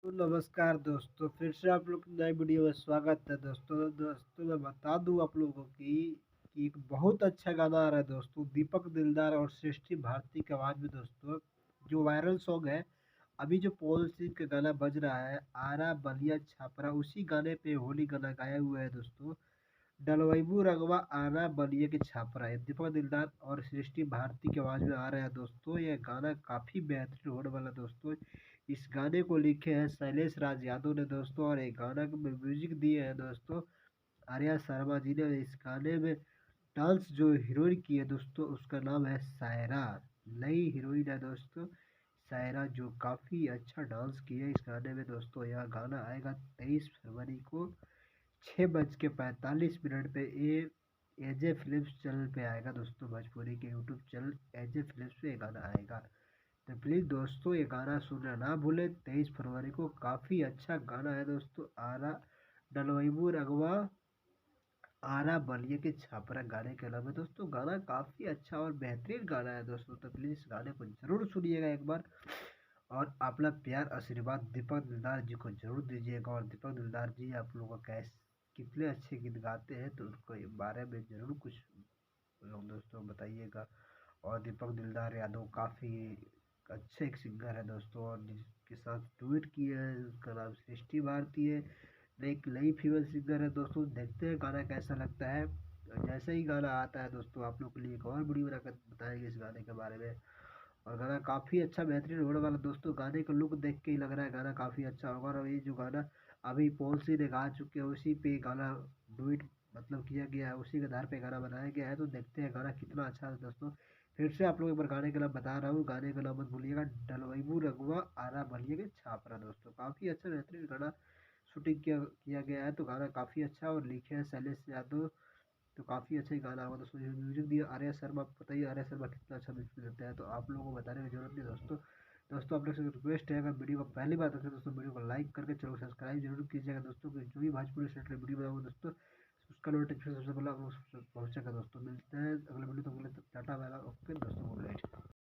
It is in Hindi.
तो नमस्कार दोस्तों, फिर से आप लोग की नई वीडियो में स्वागत है। दोस्तों मैं बता दूं आप लोगों को कि एक बहुत अच्छा गाना आ रहा है दोस्तों, दीपक दिलदार और सृष्टि भारती की आवाज़ में दोस्तों। जो वायरल सॉन्ग है, अभी जो पवन सिंह का गाना बज रहा है, आरा बलिया छापरा, उसी गाने पे होली गाना गाया हुआ है दोस्तों। डलवैबू रगवा आना बलिए के छापरा है, दीपक दिलदार और सृष्टि भारती की आवाज़ में आ रहा है दोस्तों। यह गाना काफ़ी बेहतरीन होने वाला है दोस्तों। इस गाने को लिखे हैं शैलेश राज यादव ने दोस्तों, और एक गाना को म्यूजिक दिए हैं दोस्तों आर्या शर्मा जी ने। इस गाने में डांस जो हीरोइन की है दोस्तों, उसका नाम है सायरा। नई हीरोइन है दोस्तों सायरा, जो काफ़ी अच्छा डांस की है इस गाने में दोस्तों। यह गाना आएगा 23 फरवरी को 6:45 पे। ये एजे फिल्म्स चैनल पे आएगा दोस्तों, भोजपुरी के यूट्यूब चैनल एजे फिल्म्स पे ये गाना आएगा। तो प्लीज़ दोस्तों ये गाना सुनना ना भूलें। 23 फरवरी को काफ़ी अच्छा गाना है दोस्तों। आरा डलवैबू रगवा आरा बलिए के छापरा गाने के अलावा दोस्तों, गाना काफ़ी अच्छा और बेहतरीन गाना है दोस्तों। तो प्लीज़ इस गाने को ज़रूर सुनिएगा एक बार, और अपना प्यार आशीर्वाद दीपक दिलदार जी को जरूर दीजिएगा। और दीपक दिलदार जी आप लोगों को कितने अच्छे गीत गाते हैं, तो उसके बारे में ज़रूर कुछ लोग दोस्तों बताइएगा। और दीपक दिलदार यादव काफ़ी अच्छे एक सिंगर है दोस्तों, और जिसके साथ डुएट किए हैं उसका नाम सृष्टि भारती है। एक नई फीमेल सिंगर है दोस्तों। देखते हैं गाना कैसा लगता है। जैसे ही गाना आता है दोस्तों, आप लोग के लिए एक और वीडियो बनाकर बताएंगे इस गाने के बारे में। और गाना काफ़ी अच्छा बेहतरीन होने वाला दोस्तों। गाने का लुक देख के ही लग रहा है गाना काफ़ी अच्छा होगा। और ये जो गाना अभी पवन सिंह ने गा चुके हैं, उसी पे गाना डुएट मतलब किया गया है, उसी के आधार पे गाना बनाया गया है। तो देखते हैं गाना कितना अच्छा है दोस्तों। फिर से आप लोग एक बार गाने का नाम बता रहा हूँ, गाने का नाम मत भूलिएगा, डलवैबू रघुआ आरा बलिए के छापरा दोस्तों। काफ़ी अच्छा बेहतरीन गाना शूटिंग किया किया गया है। तो गाना काफ़ी अच्छा, और लिखे हैं शैलेश यादव। तो काफ़ी अच्छा ही गाना होगा दोस्तों। म्यूजिक दिया आर्या शर्मा, पता ही आर्या शर्मा कितना अच्छा म्यूजिक देता है, तो आप लोगों को बताने की जरूरत नहीं दोस्तों। दोस्तों आप लोग से रिक्वेस्ट है, अगर वीडियो को पहली बार देखें दोस्तों, वीडियो को लाइक करके चलो सब्सक्राइब जरूर कीजिएगा दोस्तों। कि जो भी भोजपुरी से वीडियो बनाऊंगा दोस्तों, उसका नोटिफिकेशन सबसे पहले आप लोग पहुंचेगा दोस्तों। मिलते हैं अगले वीडियो, तो अगले टाटा बाय बाय। ओके दोस्तों, गुड नाइट।